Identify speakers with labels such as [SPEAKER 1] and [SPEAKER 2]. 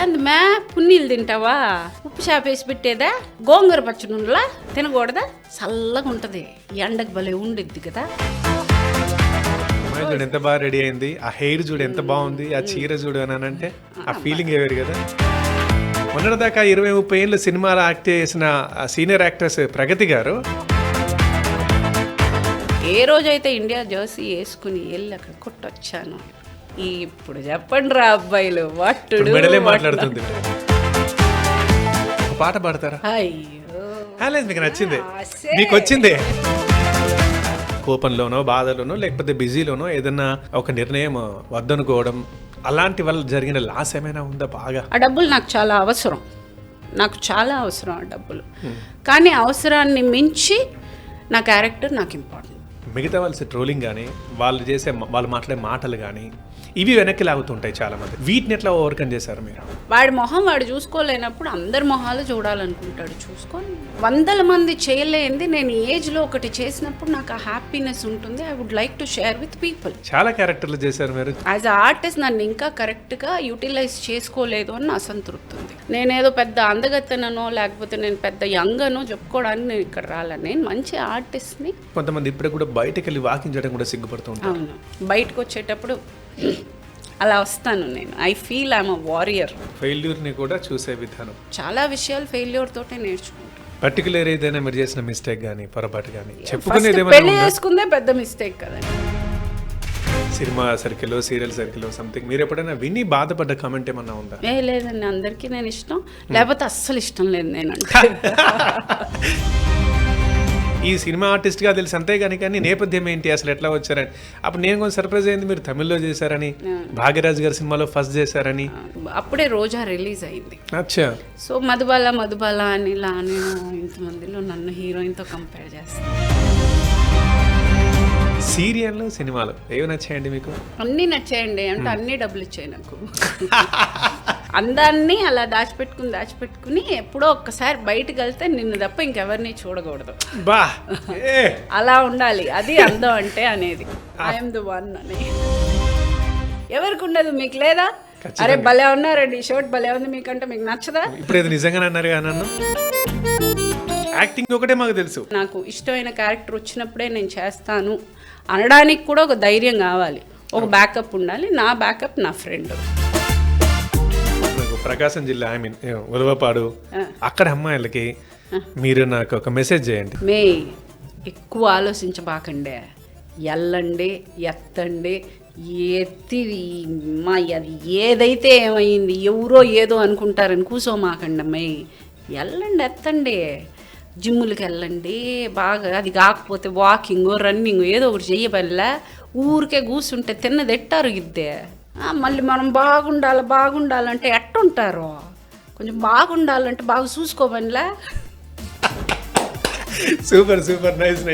[SPEAKER 1] ఏంది మ్యా పున్నీళ్ళు తింటావా, ఉప్పు చేపేసి పెట్టేదా, గోంగూర పచ్చడి ఉండలా తినకూడదా, చల్లగా ఉంటుంది, ఎండకు భలే ఉండిద్ది కదా.
[SPEAKER 2] అమ్మాయి చూడు ఎంత బాగా రెడీ అయింది, ఆ హెయిర్ చూడు ఎంత బాగుంది, ఆ చీర చూడు అని అంటే ఆ ఫీలింగ్ వేరు కదా. మొన్నటిదాకా 20-30 ఏళ్ళు సినిమాలో యాక్ట్ చేసిన సీనియర్ యాక్ట్రెస్ ప్రగతి గారు
[SPEAKER 1] ఏ రోజైతే ఇండియా జెర్సీ వేసుకుని వెళ్ళి అక్కడ కొట్టొచ్చాను, ఇప్పుడు చెప్పండి రా అబ్బాయిలు వట్టుడు
[SPEAKER 2] మెడలే మాట్లాడుతుంది. ఒక పాట పాడతారా?
[SPEAKER 1] అయ్యో
[SPEAKER 2] లేదు మీకు నచ్చింది, మీకు వచ్చింది. కోపంలోనో బాధలోనో లేకపోతే బిజీలోనో ఏదన్నా ఒక నిర్ణయం వద్దనుకోవడం అలాంటి వల్ల జరిగిన లాస్ ఏమైనా ఉందా? బాగా
[SPEAKER 1] ఆ డబ్బులు నాకు చాలా అవసరం, ఆ డబ్బులు. కానీ అవసరాన్ని మించి నా క్యారెక్టర్ నాకు ఇంపార్టెంట్.
[SPEAKER 2] మిగతా వాళ్ళ ట్రోలింగ్ కానీ వాళ్ళు మాట్లాడే మాటలు కానీ ఇవి వెనక్కి లాగుతుంటాయి చాలా మంది. వీటిని ఎట్లా ఓవర్కమ్ చేశారు మీరు?
[SPEAKER 1] వాడి మొహం వాడు చూసుకోలేనప్పుడు అందరి మొహాలు చూడాలనుకుంటాడు. చూసుకొని 100 మంది చేయలేంది నేను ఏజ్లో ఒకటి చేసినప్పుడు నాకు ఆ హ్యాపీనెస్ ఉంటుంది. I would like to share with people.
[SPEAKER 2] చాలా క్యారెక్టర్లు చేశారు మీరు.
[SPEAKER 1] యాజ్ అ ఆర్టిస్ట్ నన్ను ఇంకా కరెక్ట్గా యూటిలైజ్ చేసుకోలేదు అని అసంతృప్తి ఉంది. నేనేదో పెద్ద అందగత్తెనో లేకపోతే నేను పెద్ద యంగ్ అనో చెప్పుకోవడానికి నేను ఇక్కడ రాలేదు. నేను మంచి ఆర్టిస్ట్ని.
[SPEAKER 2] కొంతమంది ఇప్పుడు కూడా బయటకు వెళ్ళి వాకింగ్ చేయడం కూడా సిగ్గుపడుతూ ఉంటారు.
[SPEAKER 1] అవును, బయటకు వచ్చేటప్పుడు అలా వస్తాను నేను. I feel I'm a warrior.
[SPEAKER 2] ఫెయిల్యూర్ని కూడా చూసే విధానం,
[SPEAKER 1] చాలా విషయాలు ఫెయిల్యూర్ తోటే నేర్చుకుంటాను.
[SPEAKER 2] పర్టికులర్ ఏదైనా మీరు చేసిన మిస్టేక్ కానీ పొరపాటు కానీ
[SPEAKER 1] ఫస్ట్
[SPEAKER 2] చెప్పుకునేది
[SPEAKER 1] పెళ్లి చేసుకుందే పెద్ద మిస్టేక్ కదండి.
[SPEAKER 2] సినిమా సర్కిల్లో సీరియల్ సర్కిల్లో సంథింగ్ మీరు ఎప్పుడైనా విని బాధపడ్డ కామెంట్ ఏమన్నా ఉందా?
[SPEAKER 1] లేదండి, అందరికీ నేను ఇష్టం, లేకపోతే అస్సలు ఇష్టం లేదు నేనంటే.
[SPEAKER 2] ఈ సినిమా ఆర్టిస్ట్గా తెలిసి అంతేగాని కానీ నేపథ్యం ఏంటి, అసలు ఎట్లా వచ్చారని అప్పుడు నేను కొంచెం సర్ప్రైజ్ అయింది. మీరు తమిళ్లో చేశారని, భాగ్యరాజ్ గారి సినిమాలో ఫస్ట్ చేశారని.
[SPEAKER 1] అప్పుడే రోజా రిలీజ్ అయింది.
[SPEAKER 2] అచ్చా.
[SPEAKER 1] సో మధుబాల అని ఇలా నేను ఇంతమందిలో నన్ను హీరోయిన్తో కంపేర్ చేస్తాను.
[SPEAKER 2] సీరియల్ సినిమాలు ఏవి నచ్చాయండి మీకు?
[SPEAKER 1] అన్నీ నచ్చాయండి, అంటే అన్నీ డబ్బులు ఇచ్చాయి నాకు. అందాన్ని అలా దాచిపెట్టుకుని ఎప్పుడో ఒక్కసారి బయటకు వెళ్తే నిన్ను తప్ప ఇంకెవరిని చూడకూడదు.
[SPEAKER 2] బా
[SPEAKER 1] అలా ఉండాలి, అది అందం అంటే అనేది. ఐఎమ్ ది వన్ అని ఎవరికి ఉండదు, మీకు లేదా? అరే భలే ఉన్నారండి, ఈ షర్ట్ భలే ఉంది, మీకంటే మీకు నచ్చదా?
[SPEAKER 2] ఇప్పుడు ఇది నిజంగానే అన్నారు కదా నన్ను. యాక్టింగ్ ఒకటే మాకు తెలుసు. నాకు
[SPEAKER 1] ఇష్టమైన క్యారెక్టర్ వచ్చినప్పుడే నేను చేస్తాను అనడానికి కూడా ఒక ధైర్యం కావాలి, ఒక బ్యాకప్ ఉండాలి. నా బ్యాకప్ నా ఫ్రెండ్.
[SPEAKER 2] ప్రకాశం జిల్లా, ఐ మీన్ ఉలవపాడు, అక్కడ అమ్మాయిలకి మీరు నాకు ఒక మెసేజ్ చేయండి.
[SPEAKER 1] ఎక్కువ ఆలోచించబాకండి, ఎల్లండి, ఎత్తండి, ఎత్తి అది ఏదైతే ఏమైంది, ఎవరో ఏదో అనుకుంటారని కూసోమాకండి అమ్మాయి. ఎల్లండి, ఎత్తండి, జిమ్ములకి వెళ్ళండి బాగా. అది కాకపోతే వాకింగ్ రన్నింగ్ ఏదో ఒకటి చెయ్యబల్లా. ఊరికే కూర్చుంటే తిన్నది ఎట్టారుగిద్దే. మళ్ళీ మనం బాగుండాలంటే ఎట్టుంటారు? కొంచెం బాగుండాలంటే బాగా చూసుకోవనిలా.
[SPEAKER 2] Super nice.